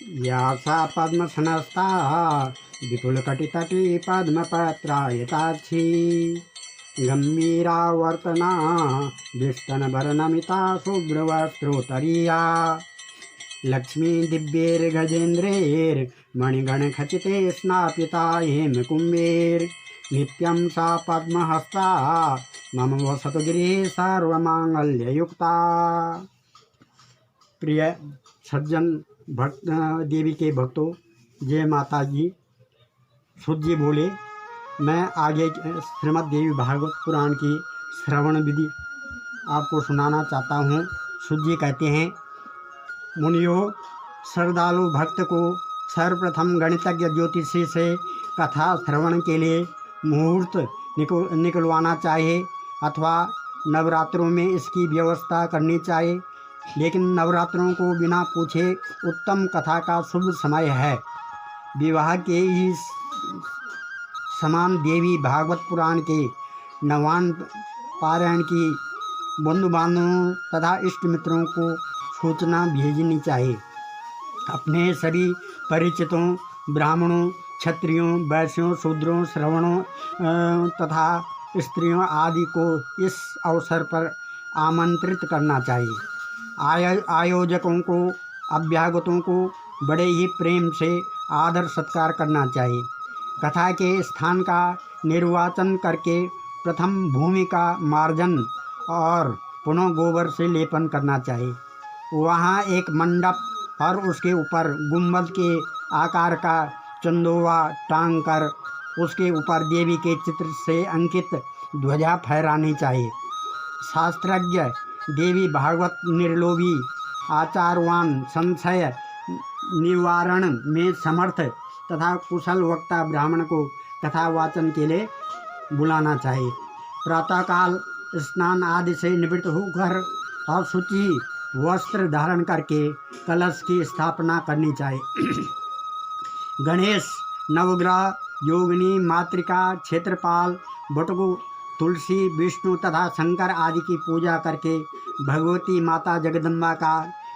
या सा पद्मसनस्ता विपुलकटितटी पद्मपत्रायताक्षी गम्भीरावर्तना दुस्तनभरनमिता शुभ्रवस्त्रोत्तरीया लक्ष्मी दिव्यैर्गजेन्द्रैर्मणिगणखचिते स्नापिता हेमकुम्भैर् नित्यं सा पद्महस्ता मम वसतु गृहे सर्वमांगल्ययुक्ता। प्रिय सज्जन भक्त देवी के भक्तों, जय माता जी। सुध जी बोले, मैं आगे श्रीमद् देवी भागवत पुराण की श्रवण विधि आपको सुनाना चाहता हूँ। सुध जी कहते हैं, मुनियों, श्रद्धालु भक्त को सर्वप्रथम गणितज्ञ ज्योतिषी से कथा श्रवण के लिए मुहूर्त निकलवाना चाहिए अथवा नवरात्रों में इसकी व्यवस्था करनी चाहिए। लेकिन नवरात्रों को बिना पूछे उत्तम कथा का शुभ समय है। विवाह के ही समान देवी भागवत पुराण के नवान पारायण की बंधु बांधवों तथा इष्ट मित्रों को सूचना भेजनी चाहिए। अपने सभी परिचितों, ब्राह्मणों, क्षत्रियों, वैश्यों, शूद्रों, श्रवणों तथा स्त्रियों आदि को इस अवसर पर आमंत्रित करना चाहिए। आयोजकों को, अभ्यागतों को बड़े ही प्रेम से आदर सत्कार करना चाहिए। कथा के स्थान का निर्वाचन करके प्रथम भूमि का मार्जन और पुनः गोबर से लेपन करना चाहिए। वहाँ एक मंडप और उसके ऊपर गुंबद के आकार का चंदोवा टांग कर उसके ऊपर देवी के चित्र से अंकित ध्वजा फहरानी चाहिए। शास्त्रज्ञ, देवी भागवत निर्लोभी, आचारवान, संशय निवारण में समर्थ तथा कुशल वक्ता ब्राह्मण को कथावाचन के लिए बुलाना चाहिए। प्रातःकाल स्नान आदि से निवृत्त होकर और शुचि वस्त्र धारण करके कलश की स्थापना करनी चाहिए। गणेश, नवग्रह, योगिनी, मातृका, क्षेत्रपाल, बटुक, तुलसी, विष्णु तथा शंकर आदि की पूजा करके भगवती माता जगदम्बा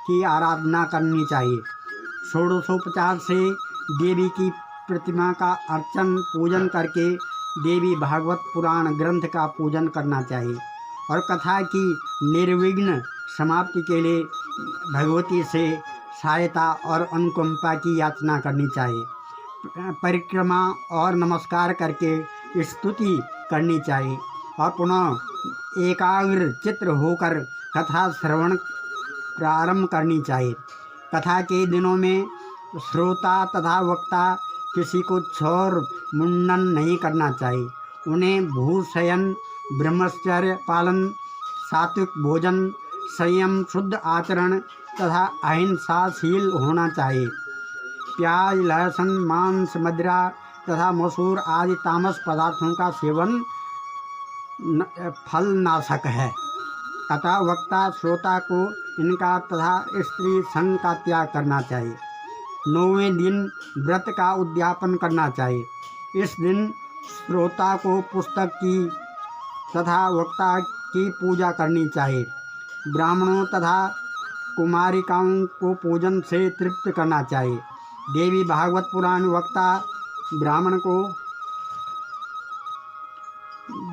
की आराधना करनी चाहिए। षोडशोपचार से देवी की प्रतिमा का अर्चन पूजन करके देवी भागवत पुराण ग्रंथ का पूजन करना चाहिए और कथा की निर्विघ्न समाप्ति के लिए भगवती से सहायता और अनुकंपा की याचना करनी चाहिए। परिक्रमा और नमस्कार करके स्तुति करनी चाहिए और पुनः एकाग्र चित्र होकर कथा श्रवण प्रारंभ करनी चाहिए। कथा के दिनों में श्रोता तथा वक्ता किसी को छौर मुंडन नहीं करना चाहिए। उन्हें भूशयन, ब्रह्मचर्य पालन, सात्विक भोजन, संयम, शुद्ध आचरण तथा अहिंसाशील होना चाहिए। प्याज, लहसुन, मांस, मदिरा तथा मसूर आदि तामस पदार्थों का सेवन फलनाशक है। कथा वक्ता श्रोता को इनका तथा स्त्री संग का त्याग करना चाहिए। 9वें दिन व्रत का उद्यापन करना चाहिए। इस दिन श्रोता को पुस्तक की तथा वक्ता की पूजा करनी चाहिए। ब्राह्मणों तथा कुमारिकाओं को पूजन से तृप्त करना चाहिए। देवी भागवत पुराण वक्ता ब्राह्मण को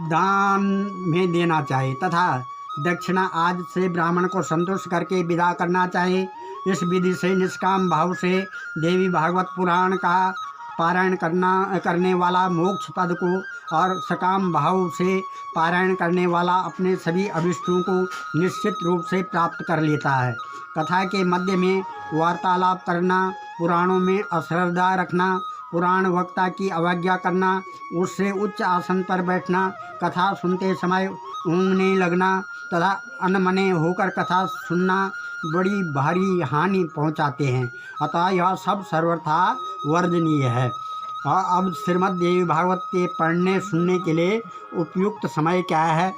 दान में देना चाहिए तथा दक्षिणा आदि से ब्राह्मण को संतुष्ट करके विदा करना चाहिए। इस विधि से निष्काम भाव से देवी भागवत पुराण का पारायण करने वाला मोक्ष पद को और सकाम भाव से पारायण करने वाला अपने सभी अभिष्टों को निश्चित रूप से प्राप्त कर लेता है। कथा के मध्य में वार्तालाप करना, पुराणों में अश्रद्धा रखना, पुराण वक्ता की अवज्ञा करना, उससे उच्च आसन पर बैठना, कथा सुनते समय ऊँघने लगना तथा अनमने होकर कथा सुनना बड़ी भारी हानि पहुंचाते हैं। अतः यह सब सर्वथा वर्जनीय है। और अब श्रीमद् देवी भागवत के पढ़ने सुनने के लिए उपयुक्त समय क्या है?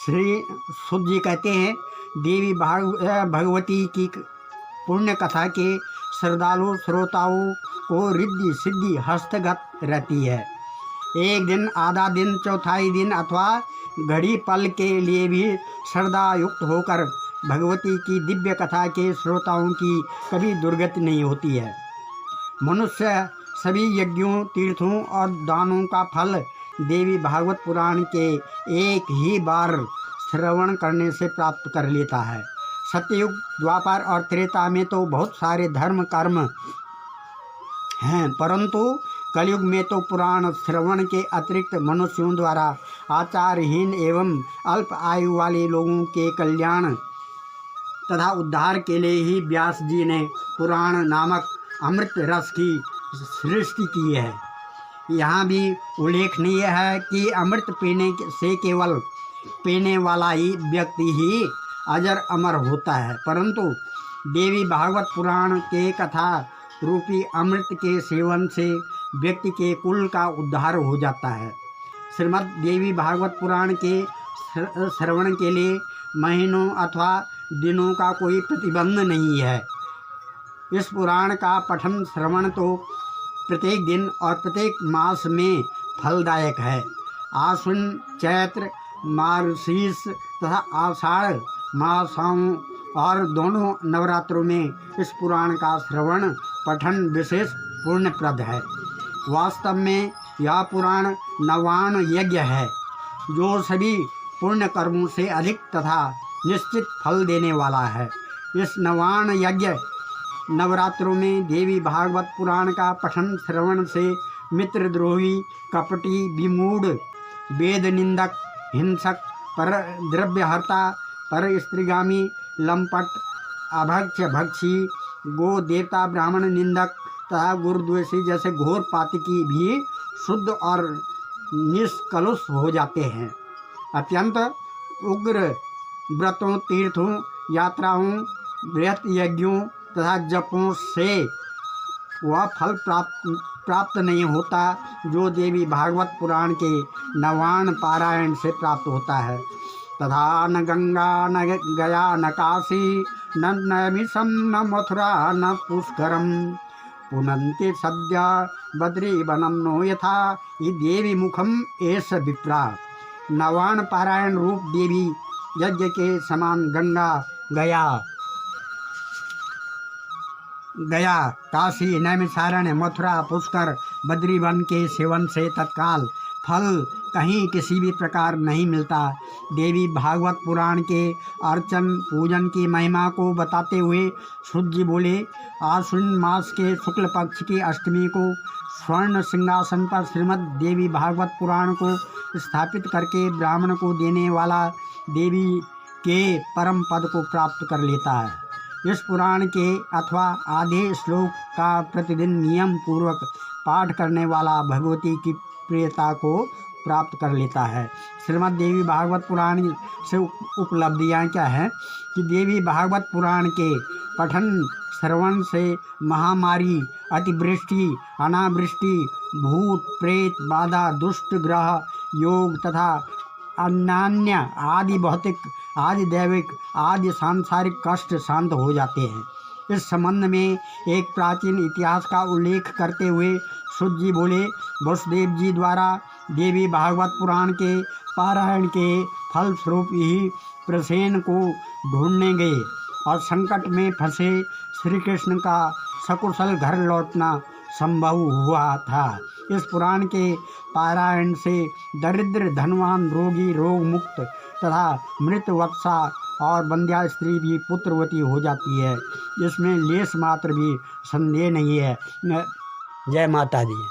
श्री सुध जी कहते हैं, देवी भगवती की पुण्य कथा के श्रद्धालु श्रोताओं को रिद्धि सिद्धि हस्तगत रहती है। एक दिन, आधा दिन, चौथाई दिन अथवा घड़ी पल के लिए भी श्रद्धा युक्त होकर भगवती की दिव्य कथा के श्रोताओं की कभी दुर्गति नहीं होती है। मनुष्य सभी यज्ञों, तीर्थों और दानों का फल देवी भागवत पुराण के एक ही बार श्रवण करने से प्राप्त कर लेता है। सत्ययुग, द्वापर और त्रेता में तो बहुत सारे धर्म कर्म हैं, परंतु कलयुग में तो पुराण श्रवण के अतिरिक्त मनुष्यों द्वारा आचारहीन एवं अल्प आयु वाले लोगों के कल्याण तथा उद्धार के लिए ही व्यास जी ने पुराण नामक अमृत रस की सृष्टि की है। यहाँ भी उल्लेखनीय है कि अमृत पीने से केवल पीने वाला ही व्यक्ति ही अजर अमर होता है, परंतु देवी भागवत पुराण के कथा रूपी अमृत के सेवन से व्यक्ति के कुल का उद्धार हो जाता है। श्रीमद् देवी भागवत पुराण के श्रवण के लिए महीनों अथवा दिनों का कोई प्रतिबंध नहीं है। इस पुराण का पठन श्रवण तो प्रत्येक दिन और प्रत्येक मास में फलदायक है। आश्विन, चैत्र, मार्गशीर्ष तथा आषाढ़ मासों और दोनों नवरात्रों में इस पुराण का श्रवण पठन विशेष पुण्यप्रद है। वास्तव में यह पुराण नवान यज्ञ है, जो सभी पुण्य कर्मों से अधिक तथा निश्चित फल देने वाला है। इस नवान यज्ञ नवरात्रों में देवी भागवत पुराण का पठन श्रवण से मित्रद्रोही, कपटी, विमूढ़, वेद निंदक, हिंसक, पर द्रव्यहर्ता, पर स्त्रीगामी, लंपट, अभक्ष भक्षी, गो देवता, ब्राह्मण निंदक तथा गुरुद्वेषी जैसे घोर पातकी भी शुद्ध और निष्कलुष हो जाते हैं। अत्यंत उग्र व्रतों, तीर्थों, यात्राओं, बृहत यज्ञों तथा जपों से वह फल प्राप्त नहीं होता जो देवी भागवत पुराण के नवान पारायण से प्राप्त होता है। तथा न गंगा न गया न काशी न नैमिषं न मथुरा न पुष्करम पुनन्ति सद्य बद्रीवनं नो यथा ये देवी मुखम एष विप्रा। नवान पारायण रूप देवी यज्ञ के समान गंगा, गया, काशी, नैमिषारण्य, मथुरा, पुष्कर, बद्रीवन के सेवन से तत्काल फल कहीं किसी भी प्रकार नहीं मिलता। देवी भागवत पुराण के अर्चन पूजन की महिमा को बताते हुए सूत जी बोले, आश्विन मास के शुक्ल पक्ष की अष्टमी को स्वर्ण सिंहासन पर श्रीमद् देवी भागवत पुराण को स्थापित करके ब्राह्मण को देने वाला देवी के परम पद को प्राप्त कर लेता है। इस पुराण के अथवा आधे श्लोक का प्रतिदिन नियम पूर्वक पाठ करने वाला भगवती की प्रियता को प्राप्त कर लेता है। श्रीमद् देवी भागवत पुराण से उपलब्धियाँ क्या हैं कि देवी भागवत पुराण के पठन श्रवण से महामारी, अतिवृष्टि, अनावृष्टि, भूत प्रेत बाधा, दुष्ट ग्रह योग तथा अन्य आदि भौतिक, आदि दैविक, आदि सांसारिक कष्ट शांत हो जाते हैं। इस संबंध में एक प्राचीन इतिहास का उल्लेख करते हुए सूत जी बोले, वसुदेव जी द्वारा देवी भागवत पुराण के पारायण के फलस्वरूप ही प्रसेन को ढूंढने गए और संकट में फंसे श्री कृष्ण का सकुशल घर लौटना संभव हुआ था। इस पुराण के पारायण से दरिद्र, धनवान, रोगी, रोग मुक्त तथा मृत वत्सा और बंध्या स्त्री भी पुत्रवती हो जाती है। इसमें लेश मात्र भी संदेह नहीं है। जय माता दी।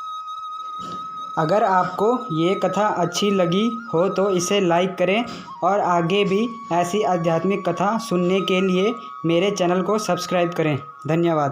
अगर आपको ये कथा अच्छी लगी हो तो इसे लाइक करें और आगे भी ऐसी आध्यात्मिक कथा सुनने के लिए मेरे चैनल को सब्सक्राइब करें। धन्यवाद।